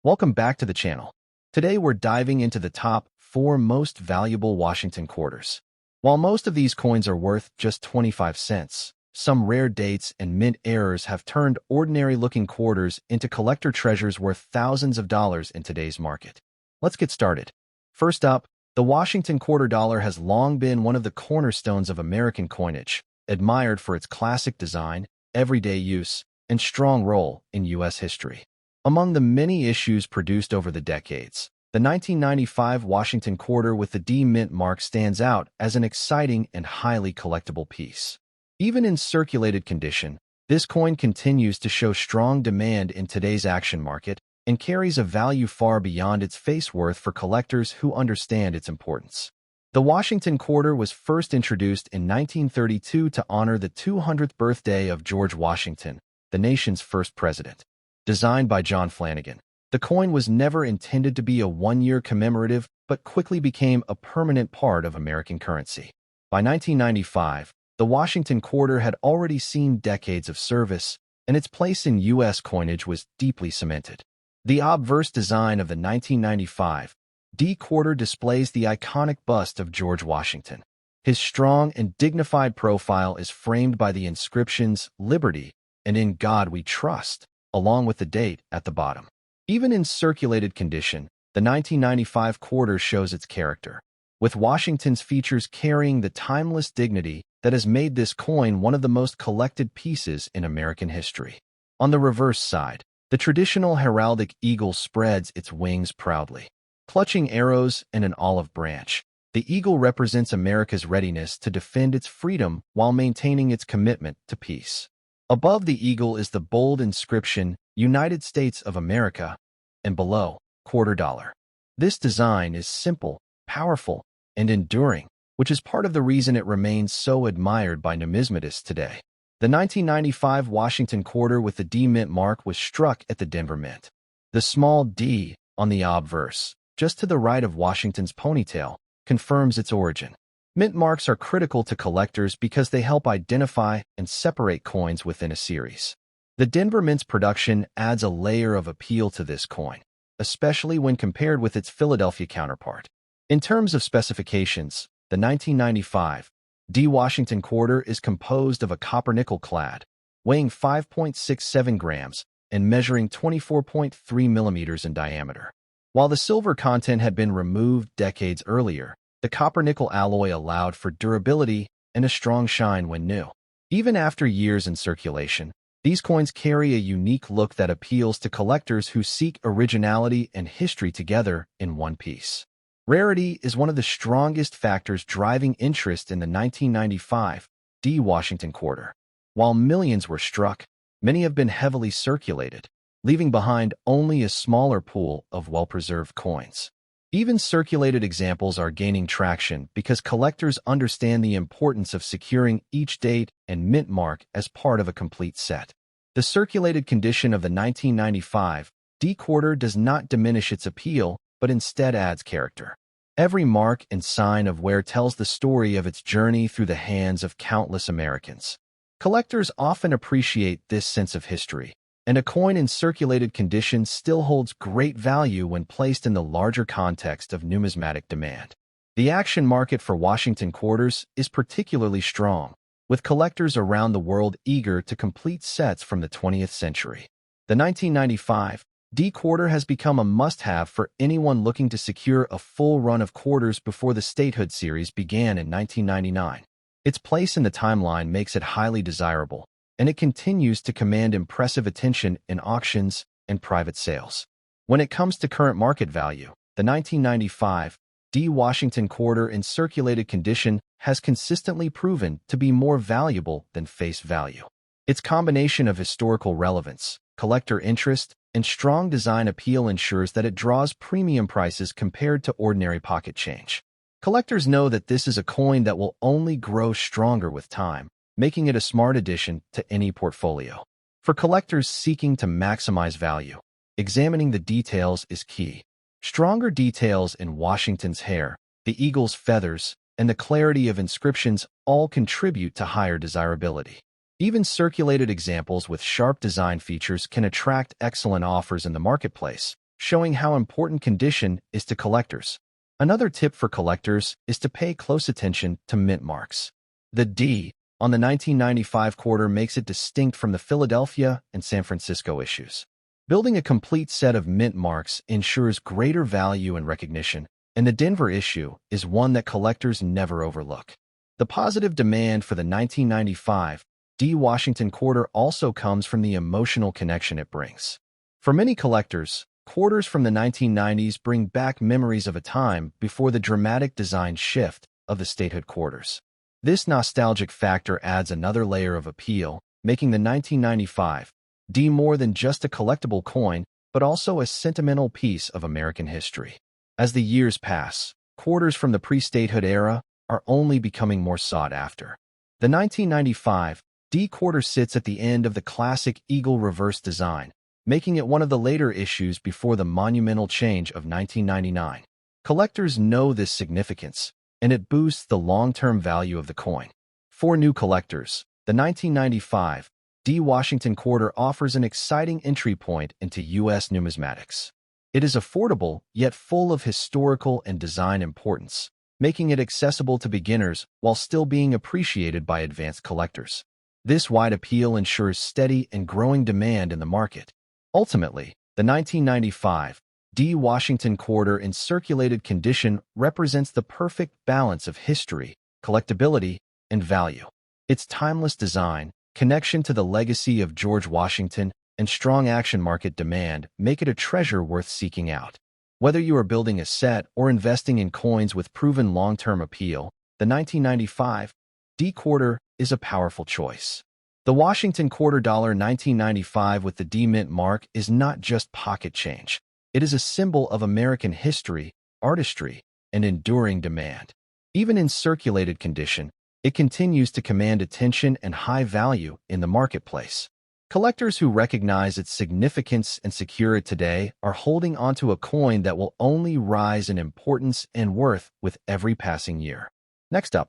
Welcome back to the channel. Today we're diving into the top 4 most valuable Washington quarters. While most of these coins are worth just 25 cents, some rare dates and mint errors have turned ordinary-looking quarters into collector treasures worth thousands of dollars in today's market. Let's get started. First up, the Washington quarter dollar has long been one of the cornerstones of American coinage, admired for its classic design, everyday use, and strong role in U.S. history. Among the many issues produced over the decades, the 1995 Washington quarter with the D mint mark stands out as an exciting and highly collectible piece. Even in circulated condition, this coin continues to show strong demand in today's action market and carries a value far beyond its face worth for collectors who understand its importance. The Washington quarter was first introduced in 1932 to honor the 200th birthday of George Washington, the nation's first president. Designed by John Flanagan, the coin was never intended to be a one-year commemorative but quickly became a permanent part of American currency. By 1995, the Washington quarter had already seen decades of service, and its place in U.S. coinage was deeply cemented. The obverse design of the 1995 D quarter displays the iconic bust of George Washington. His strong and dignified profile is framed by the inscriptions "Liberty" and "In God We Trust," along with the date at the bottom. Even in circulated condition, the 1995 quarter shows its character, with Washington's features carrying the timeless dignity that has made this coin one of the most collected pieces in American history. On the reverse side, the traditional heraldic eagle spreads its wings proudly. Clutching arrows and an olive branch, the eagle represents America's readiness to defend its freedom while maintaining its commitment to peace. Above the eagle is the bold inscription, "United States of America," and below, quarter dollar. This design is simple, powerful, and enduring, which is part of the reason it remains so admired by numismatists today. The 1995 Washington quarter with the D mint mark was struck at the Denver Mint. The small D on the obverse, just to the right of Washington's ponytail, confirms its origin. Mint marks are critical to collectors because they help identify and separate coins within a series. The Denver Mint's production adds a layer of appeal to this coin, especially when compared with its Philadelphia counterpart. In terms of specifications, the 1995 D Washington quarter is composed of a copper-nickel clad, weighing 5.67 grams and measuring 24.3 millimeters in diameter. While the silver content had been removed decades earlier, the copper-nickel alloy allowed for durability and a strong shine when new. Even after years in circulation, these coins carry a unique look that appeals to collectors who seek originality and history together in one piece. Rarity is one of the strongest factors driving interest in the 1995 D Washington quarter. While millions were struck, many have been heavily circulated, leaving behind only a smaller pool of well-preserved coins. Even circulated examples are gaining traction because collectors understand the importance of securing each date and mint mark as part of a complete set. The circulated condition of the 1995 D quarter does not diminish its appeal, but instead adds character. Every mark and sign of wear tells the story of its journey through the hands of countless Americans. Collectors often appreciate this sense of history, and a coin in circulated condition still holds great value when placed in the larger context of numismatic demand. The action market for Washington quarters is particularly strong, with collectors around the world eager to complete sets from the 20th century. The 1995 D quarter has become a must-have for anyone looking to secure a full run of quarters before the statehood series began in 1999. Its place in the timeline makes it highly desirable, and it continues to command impressive attention in auctions and private sales. When it comes to current market value, the 1995 D Washington quarter in circulated condition has consistently proven to be more valuable than face value. Its combination of historical relevance, collector interest, and strong design appeal ensures that it draws premium prices compared to ordinary pocket change. Collectors know that this is a coin that will only grow stronger with time, making it a smart addition to any portfolio. For collectors seeking to maximize value, examining the details is key. Stronger details in Washington's hair, the eagle's feathers, and the clarity of inscriptions all contribute to higher desirability. Even circulated examples with sharp design features can attract excellent offers in the marketplace, showing how important condition is to collectors. Another tip for collectors is to pay close attention to mint marks. The D on the 1995 quarter makes it distinct from the Philadelphia and San Francisco issues. Building a complete set of mint marks ensures greater value and recognition, and the Denver issue is one that collectors never overlook. The positive demand for the 1995 D Washington quarter also comes from the emotional connection it brings. For many collectors, quarters from the 1990s bring back memories of a time before the dramatic design shift of the statehood quarters. This nostalgic factor adds another layer of appeal, making the 1995 D more than just a collectible coin, but also a sentimental piece of American history. As the years pass, quarters from the pre-statehood era are only becoming more sought after. The 1995 D quarter sits at the end of the classic eagle reverse design, making it one of the later issues before the monumental change of 1999. Collectors know this significance, and it boosts the long-term value of the coin. For new collectors, the 1995 D Washington quarter offers an exciting entry point into U.S. numismatics. It is affordable, yet full of historical and design importance, making it accessible to beginners while still being appreciated by advanced collectors. This wide appeal ensures steady and growing demand in the market. Ultimately, the 1995 D Washington quarter in circulated condition represents the perfect balance of history, collectability, and value. Its timeless design, connection to the legacy of George Washington, and strong action market demand make it a treasure worth seeking out. Whether you are building a set or investing in coins with proven long-term appeal, the 1995 D quarter is a powerful choice. The Washington quarter dollar 1995 with the D mint mark is not just pocket change. It is a symbol of American history, artistry, and enduring demand. Even in circulated condition, it continues to command attention and high value in the marketplace. Collectors who recognize its significance and secure it today are holding onto a coin that will only rise in importance and worth with every passing year. Next up,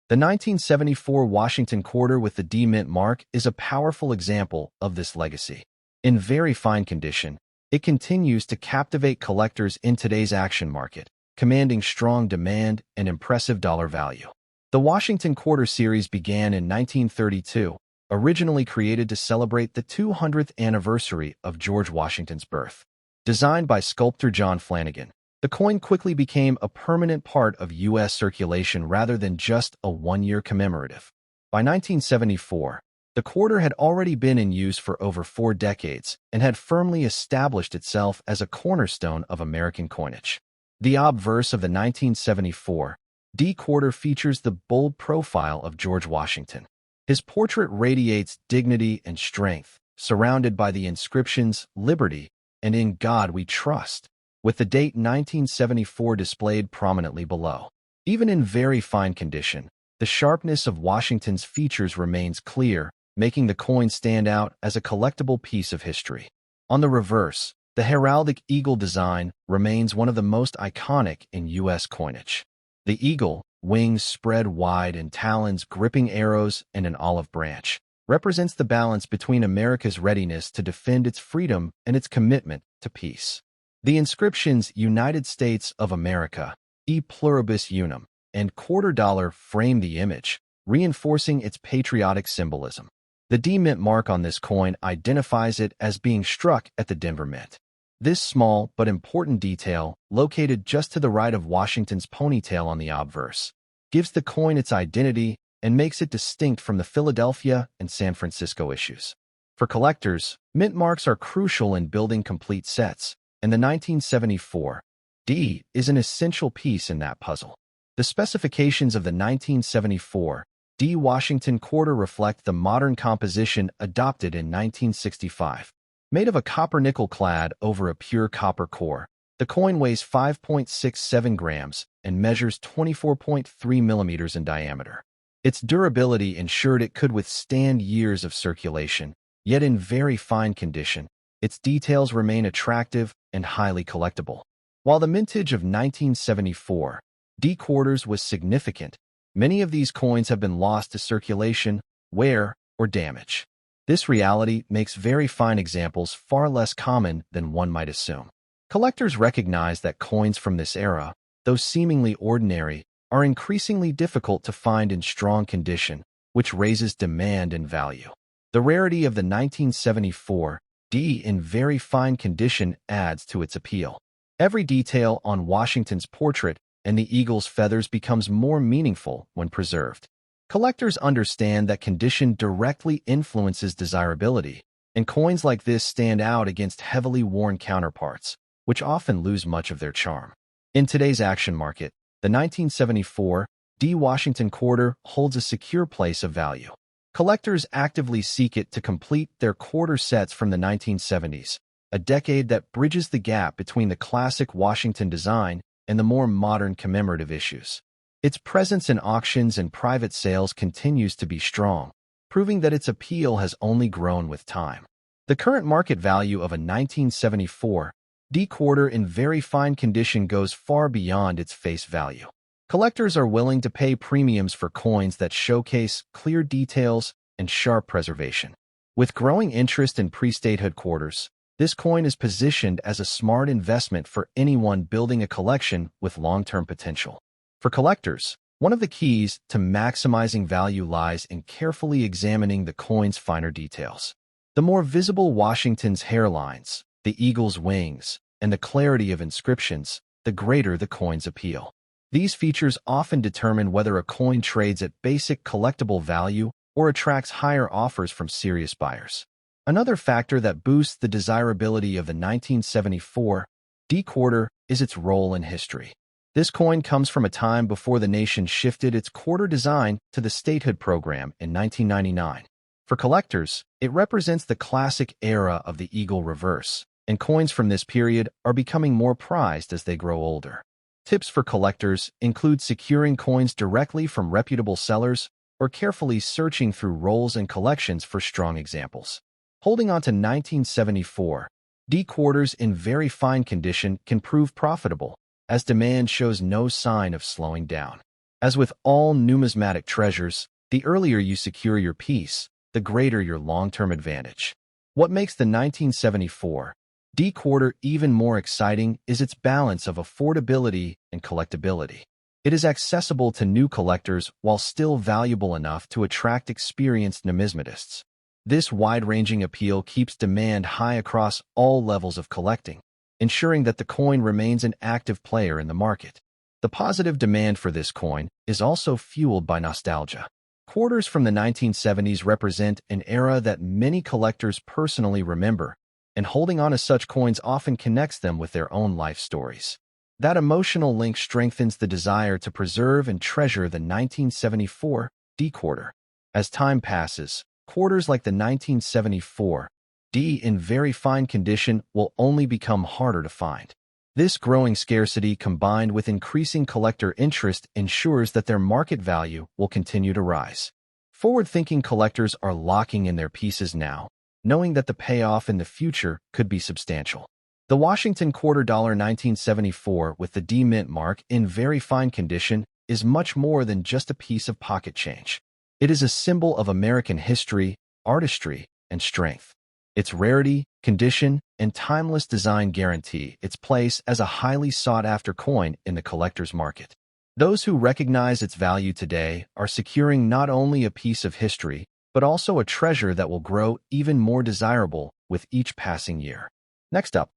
the 1974 Washington quarter with the D mint mark is a powerful example of this legacy. In very fine condition, it continues to captivate collectors in today's action market, commanding strong demand and impressive dollar value. The Washington quarter series began in 1932, originally created to celebrate the 200th anniversary of George Washington's birth. Designed by sculptor John Flanagan, the coin quickly became a permanent part of U.S. circulation rather than just a one-year commemorative. By 1974, the quarter had already been in use for over 4 decades and had firmly established itself as a cornerstone of American coinage. The obverse of the 1974 D quarter features the bold profile of George Washington. His portrait radiates dignity and strength, surrounded by the inscriptions "Liberty" and "In God We Trust," with the date 1974 displayed prominently below. Even in very fine condition, the sharpness of Washington's features remains clear, making the coin stand out as a collectible piece of history. On the reverse, the heraldic eagle design remains one of the most iconic in U.S. coinage. The eagle, wings spread wide and talons gripping arrows and an olive branch, represents the balance between America's readiness to defend its freedom and its commitment to peace. The inscriptions "United States of America," "E Pluribus Unum," and "Quarter Dollar" frame the image, reinforcing its patriotic symbolism. The D mint mark on this coin identifies it as being struck at the Denver Mint. This small but important detail, located just to the right of Washington's ponytail on the obverse, gives the coin its identity and makes it distinct from the Philadelphia and San Francisco issues. For collectors, mint marks are crucial in building complete sets, and the 1974 D is an essential piece in that puzzle. The specifications of the 1974 D Washington quarter reflect the modern composition adopted in 1965. Made of a copper-nickel clad over a pure copper core, the coin weighs 5.67 grams and measures 24.3 millimeters in diameter. Its durability ensured it could withstand years of circulation, yet in very fine condition, its details remain attractive and highly collectible. While the mintage of 1974 D quarters was significant, many of these coins have been lost to circulation, wear, or damage. This reality makes very fine examples far less common than one might assume. Collectors recognize that coins from this era, though seemingly ordinary, are increasingly difficult to find in strong condition, which raises demand and value. The rarity of the 1974 D in very fine condition adds to its appeal. Every detail on Washington's portrait and the eagle's feathers becomes more meaningful when preserved. Collectors understand that condition directly influences desirability, and coins like this stand out against heavily worn counterparts, which often lose much of their charm. In today's action market, the 1974 D Washington quarter holds a secure place of value. Collectors actively seek it to complete their quarter sets from the 1970s, a decade that bridges the gap between the classic Washington design and the more modern commemorative issues. Its presence in auctions and private sales continues to be strong, proving that its appeal has only grown with time. The current market value of a 1974 D quarter in very fine condition goes far beyond its face value. Collectors are willing to pay premiums for coins that showcase clear details and sharp preservation. With growing interest in pre-statehood quarters, this coin is positioned as a smart investment for anyone building a collection with long-term potential. For collectors, one of the keys to maximizing value lies in carefully examining the coin's finer details. The more visible Washington's hairlines, the eagle's wings, and the clarity of inscriptions, the greater the coin's appeal. These features often determine whether a coin trades at basic collectible value or attracts higher offers from serious buyers. Another factor that boosts the desirability of the 1974 D quarter is its role in history. This coin comes from a time before the nation shifted its quarter design to the statehood program in 1999. For collectors, it represents the classic era of the eagle reverse, and coins from this period are becoming more prized as they grow older. Tips for collectors include securing coins directly from reputable sellers or carefully searching through rolls and collections for strong examples. Holding on to 1974 D quarters in very fine condition can prove profitable, as demand shows no sign of slowing down. As with all numismatic treasures, the earlier you secure your piece, the greater your long-term advantage. What makes the 1974 D quarter even more exciting is its balance of affordability and collectability. It is accessible to new collectors while still valuable enough to attract experienced numismatists. This wide-ranging appeal keeps demand high across all levels of collecting, ensuring that the coin remains an active player in the market. The positive demand for this coin is also fueled by nostalgia. Quarters from the 1970s represent an era that many collectors personally remember, and holding on to such coins often connects them with their own life stories. That emotional link strengthens the desire to preserve and treasure the 1974 D quarter. As time passes, quarters like the 1974 D in very fine condition will only become harder to find. This growing scarcity combined with increasing collector interest ensures that their market value will continue to rise. Forward-thinking collectors are locking in their pieces now, knowing that the payoff in the future could be substantial. The Washington quarter dollar 1974 with the D mint mark in very fine condition is much more than just a piece of pocket change. It is a symbol of American history, artistry, and strength. Its rarity, condition, and timeless design guarantee its place as a highly sought-after coin in the collector's market. Those who recognize its value today are securing not only a piece of history, but also a treasure that will grow even more desirable with each passing year. Next up,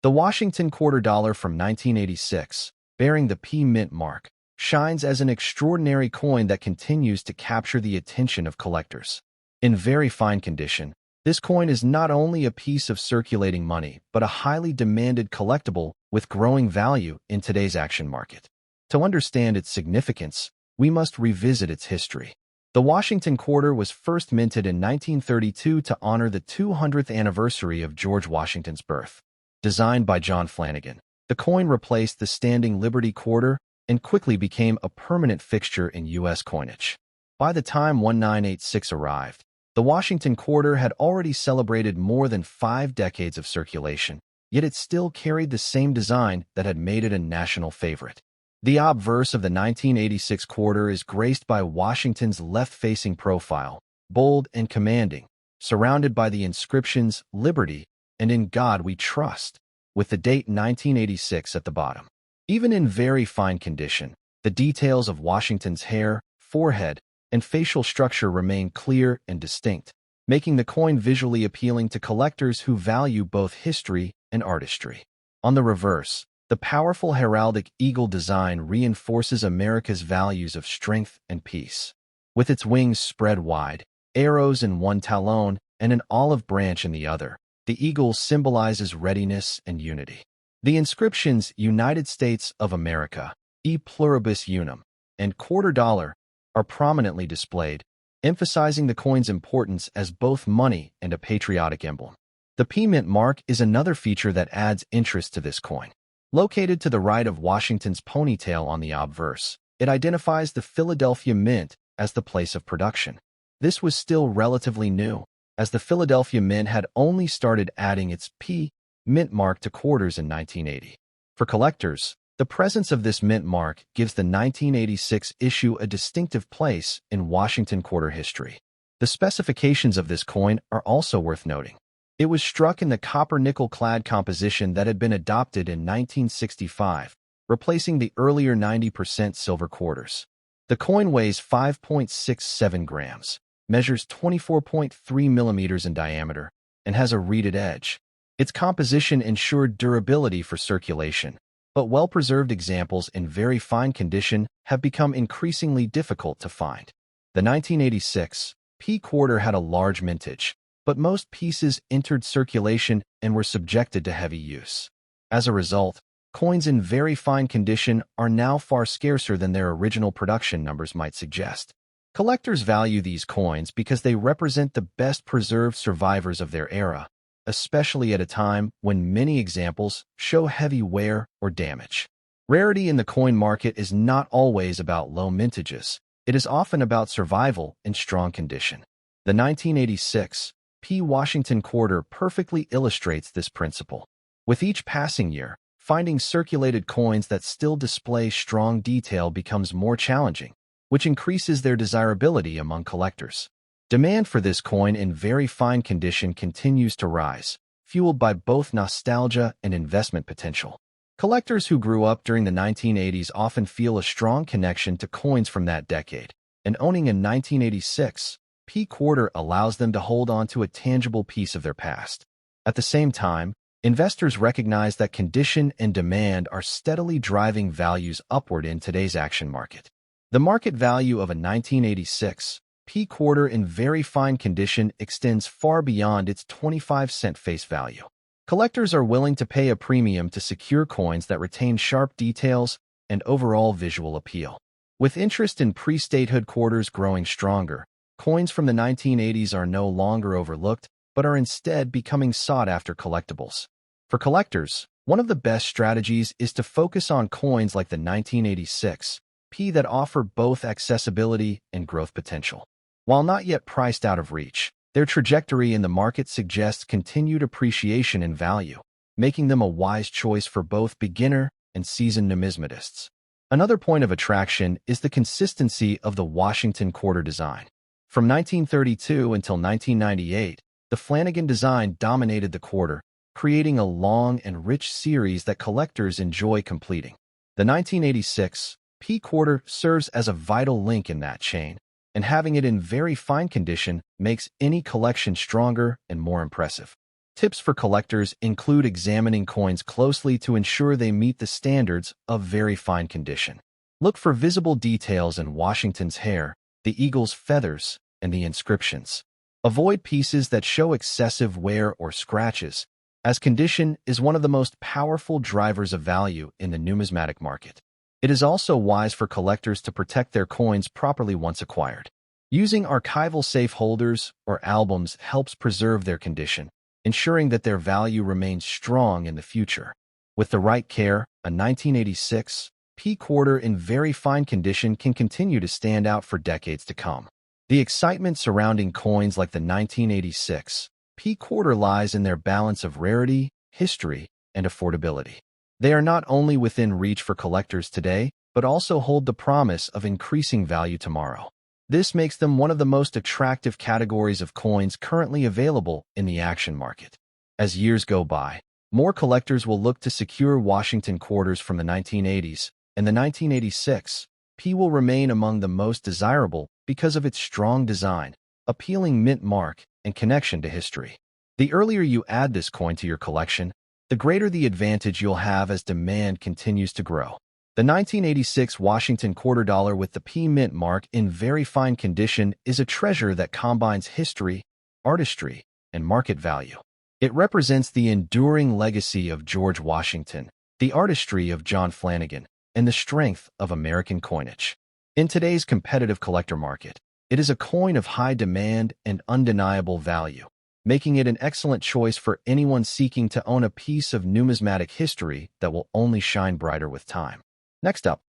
the Washington quarter dollar from 1986, bearing the P mint mark, shines as an extraordinary coin that continues to capture the attention of collectors. In very fine condition, this coin is not only a piece of circulating money, but a highly demanded collectible with growing value in today's action market. To understand its significance, we must revisit its history. The Washington quarter was first minted in 1932 to honor the 200th anniversary of George Washington's birth. Designed by John Flanagan, the coin replaced the standing Liberty quarter and quickly became a permanent fixture in U.S. coinage. By the time 1986 arrived, the Washington quarter had already celebrated more than 5 decades of circulation, yet it still carried the same design that had made it a national favorite. The obverse of the 1986 quarter is graced by Washington's left-facing profile, bold and commanding, surrounded by the inscriptions "Liberty" and "In God We Trust." with the date 1986 at the bottom. Even in very fine condition, the details of Washington's hair, forehead, and facial structure remain clear and distinct, making the coin visually appealing to collectors who value both history and artistry. On the reverse, the powerful heraldic eagle design reinforces America's values of strength and peace. With its wings spread wide, arrows in one talon, and an olive branch in the other, the eagle symbolizes readiness and unity. The inscriptions United States of America, E Pluribus Unum, and quarter dollar are prominently displayed, emphasizing the coin's importance as both money and a patriotic emblem. The P Mint mark is another feature that adds interest to this coin. Located to the right of Washington's ponytail on the obverse, it identifies the Philadelphia Mint as the place of production. This was still relatively new, as the Philadelphia Mint had only started adding its P Mint mark to quarters in 1980. For collectors, the presence of this mint mark gives the 1986 issue a distinctive place in Washington quarter history. The specifications of this coin are also worth noting. It was struck in the copper-nickel-clad composition that had been adopted in 1965, replacing the earlier 90% silver quarters. The coin weighs 5.67 grams, measures 24.3 millimeters in diameter, and has a reeded edge. Its composition ensured durability for circulation, but well-preserved examples in very fine condition have become increasingly difficult to find. The 1986 P quarter had a large mintage, but most pieces entered circulation and were subjected to heavy use. As a result, coins in very fine condition are now far scarcer than their original production numbers might suggest. Collectors value these coins because they represent the best-preserved survivors of their era, especially at a time when many examples show heavy wear or damage. Rarity in the coin market is not always about low mintages. It is often about survival in strong condition. The 1986 P Washington quarter perfectly illustrates this principle. With each passing year, finding circulated coins that still display strong detail becomes more challenging, which increases their desirability among collectors. Demand for this coin in very fine condition continues to rise, fueled by both nostalgia and investment potential. Collectors who grew up during the 1980s often feel a strong connection to coins from that decade, and owning a 1986 P quarter allows them to hold on to a tangible piece of their past. At the same time, investors recognize that condition and demand are steadily driving values upward in today's action market. The market value of a 1986 P quarter in very fine condition extends far beyond its 25-cent face value. Collectors are willing to pay a premium to secure coins that retain sharp details and overall visual appeal. With interest in pre-statehood quarters growing stronger, coins from the 1980s are no longer overlooked, but are instead becoming sought-after collectibles. For collectors, one of the best strategies is to focus on coins like the 1986 P that offer both accessibility and growth potential. While not yet priced out of reach, their trajectory in the market suggests continued appreciation in value, making them a wise choice for both beginner and seasoned numismatists. Another point of attraction is the consistency of the Washington quarter design. From 1932 until 1998, the Flanagan design dominated the quarter, creating a long and rich series that collectors enjoy completing. The 1986 P quarter serves as a vital link in that chain, and having it in very fine condition makes any collection stronger and more impressive. Tips for collectors include examining coins closely to ensure they meet the standards of very fine condition. Look for visible details in Washington's hair, the eagle's feathers, and the inscriptions. Avoid pieces that show excessive wear or scratches, as condition is one of the most powerful drivers of value in the numismatic market. It is also wise for collectors to protect their coins properly once acquired. Using archival safe holders or albums helps preserve their condition, ensuring that their value remains strong in the future. With the right care, a 1986 P quarter in very fine condition can continue to stand out for decades to come. The excitement surrounding coins like the 1986 P quarter lies in their balance of rarity, history, and affordability. They are not only within reach for collectors today, but also hold the promise of increasing value tomorrow. This makes them one of the most attractive categories of coins currently available in the action market. As years go by, More collectors will look to secure Washington quarters from the 1980s, and the 1986 P will remain among the most desirable because of its strong design, appealing mint mark, and connection to history. The earlier you add this coin to your collection, the greater the advantage you'll have as demand continues to grow. The 1986 Washington quarter dollar with the P mint mark in very fine condition is a treasure that combines history, artistry, and market value. It represents the enduring legacy of George Washington, the artistry of John Flanagan, and the strength of American coinage. In today's competitive collector market, it is a coin of high demand and undeniable value, making it an excellent choice for anyone seeking to own a piece of numismatic history that will only shine brighter with time. Next up,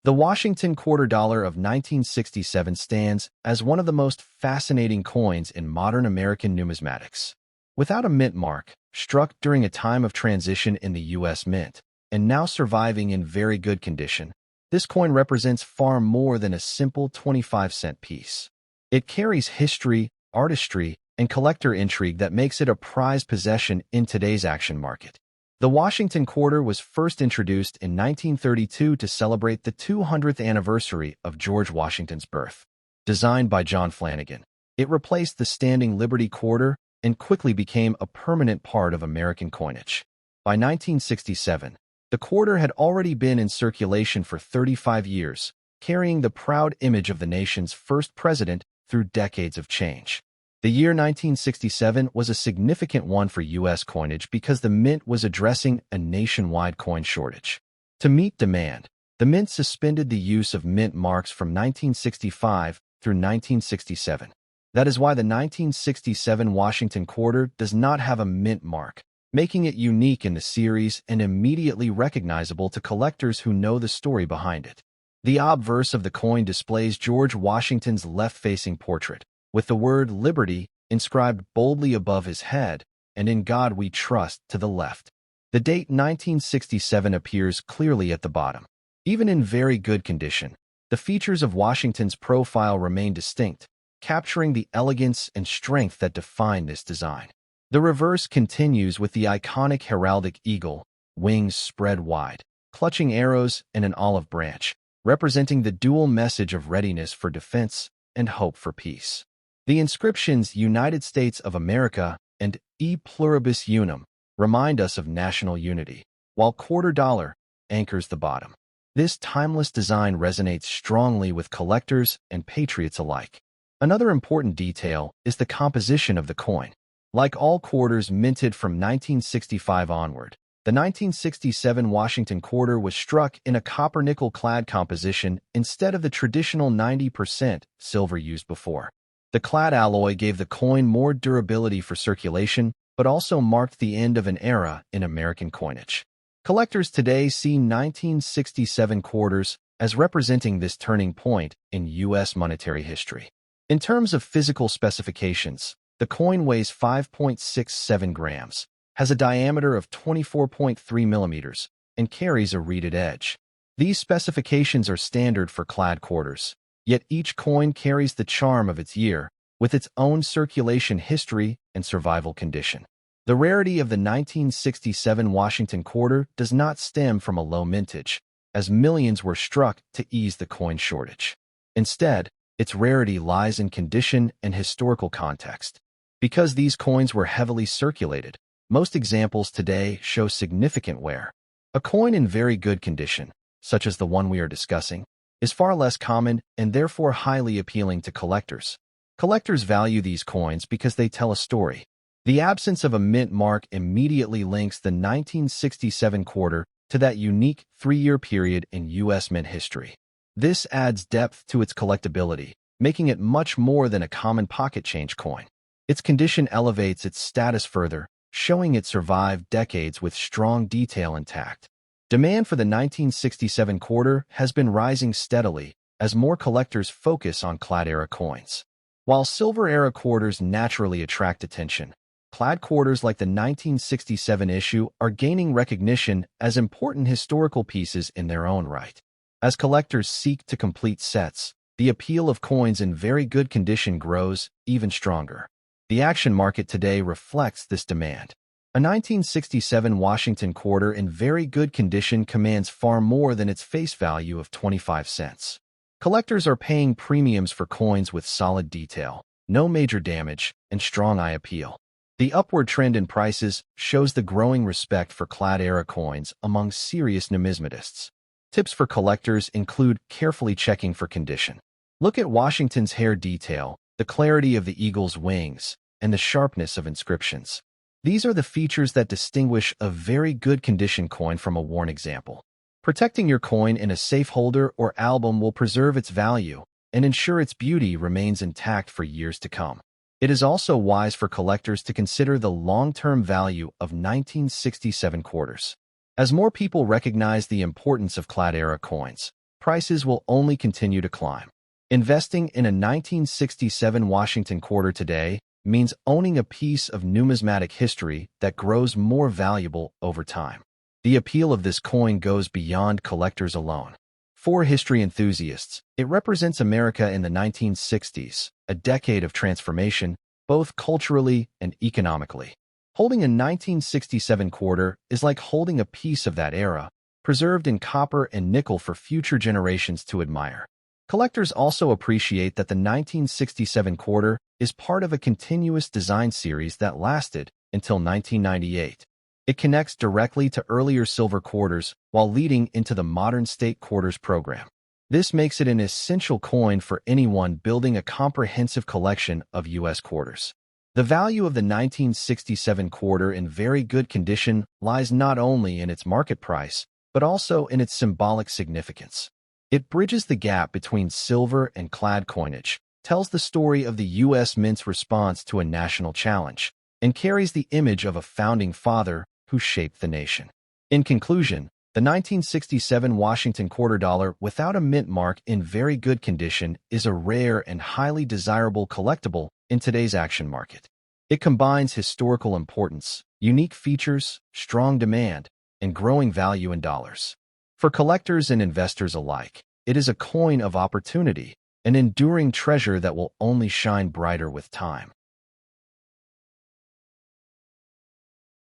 the Washington quarter dollar of 1967 stands as one of the most fascinating coins in modern American numismatics. Without a mint mark, struck during a time of transition in the U.S. Mint, and now surviving in very good condition, this coin represents far more than a simple 25-cent piece. It carries history, artistry, and collector intrigue that makes it a prized possession in today's action market. The Washington quarter was first introduced in 1932 to celebrate the 200th anniversary of George Washington's birth. Designed by John Flanagan, it replaced the standing Liberty quarter and quickly became a permanent part of American coinage. By 1967, the quarter had already been in circulation for 35 years, carrying the proud image of the nation's first president through decades of change. The year 1967 was a significant one for U.S. coinage because the Mint was addressing a nationwide coin shortage. To meet demand, the Mint suspended the use of mint marks from 1965 through 1967. That is why the 1967 Washington quarter does not have a mint mark, making it unique in the series and immediately recognizable to collectors who know the story behind it. The obverse of the coin displays George Washington's left-facing portrait, with the word Liberty inscribed boldly above his head, and In God We Trust to the left. The date 1967 appears clearly at the bottom. Even in very good condition, the features of Washington's profile remain distinct, capturing the elegance and strength that define this design. The reverse continues with the iconic heraldic eagle, wings spread wide, clutching arrows and an olive branch, representing the dual message of readiness for defense and hope for peace. The inscriptions United States of America and E Pluribus Unum remind us of national unity, while quarter dollar anchors the bottom. This timeless design resonates strongly with collectors and patriots alike. Another important detail is the composition of the coin. Like all quarters minted from 1965 onward, the 1967 Washington quarter was struck in a copper-nickel clad composition instead of the traditional 90% silver used before. The clad alloy gave the coin more durability for circulation, but also marked the end of an era in American coinage. Collectors today see 1967 quarters as representing this turning point in U.S. monetary history. In terms of physical specifications, the coin weighs 5.67 grams, has a diameter of 24.3 millimeters, and carries a reeded edge. These specifications are standard for clad quarters, yet each coin carries the charm of its year, with its own circulation history and survival condition. The rarity of the 1967 Washington quarter does not stem from a low mintage, as millions were struck to ease the coin shortage. Instead, its rarity lies in condition and historical context. Because these coins were heavily circulated, most examples today show significant wear. A coin in very good condition, such as the one we are discussing, is far less common and therefore highly appealing to collectors. Collectors value these coins because they tell a story. The absence of a mint mark immediately links the 1967 quarter to that unique 3-year period in U.S. mint history. This adds depth to its collectability, making it much more than a common pocket change coin. Its condition elevates its status further, showing it survived decades with strong detail intact. Demand for the 1967 quarter has been rising steadily as more collectors focus on clad-era coins. While silver-era quarters naturally attract attention, clad quarters like the 1967 issue are gaining recognition as important historical pieces in their own right. As collectors seek to complete sets, the appeal of coins in very good condition grows even stronger. The action market today reflects this demand. A 1967 Washington quarter in very good condition commands far more than its face value of 25 cents. Collectors are paying premiums for coins with solid detail, no major damage, and strong eye appeal. The upward trend in prices shows the growing respect for clad-era coins among serious numismatists. Tips for collectors include carefully checking for condition. Look at Washington's hair detail, the clarity of the eagle's wings, and the sharpness of inscriptions. These are the features that distinguish a very good condition coin from a worn example. Protecting your coin in a safe holder or album will preserve its value and ensure its beauty remains intact for years to come. It is also wise for collectors to consider the long-term value of 1967 quarters. As more people recognize the importance of clad-era coins, prices will only continue to climb. Investing in a 1967 Washington quarter today means owning a piece of numismatic history that grows more valuable over time. The appeal of this coin goes beyond collectors alone. For history enthusiasts, it represents America in the 1960s, a decade of transformation, both culturally and economically. Holding a 1967 quarter is like holding a piece of that era, preserved in copper and nickel for future generations to admire. Collectors also appreciate that the 1967 quarter is part of a continuous design series that lasted until 1998. It connects directly to earlier silver quarters while leading into the modern state quarters program. This makes it an essential coin for anyone building a comprehensive collection of U.S. quarters. The value of the 1967 quarter in very good condition lies not only in its market price, but also in its symbolic significance. It bridges the gap between silver and clad coinage, tells the story of the U.S. Mint's response to a national challenge, and carries the image of a founding father who shaped the nation. In conclusion, the 1967 Washington quarter dollar without a mint mark in very good condition is a rare and highly desirable collectible in today's action market. It combines historical importance, unique features, strong demand, and growing value in dollars. For collectors and investors alike, it is a coin of opportunity, an enduring treasure that will only shine brighter with time.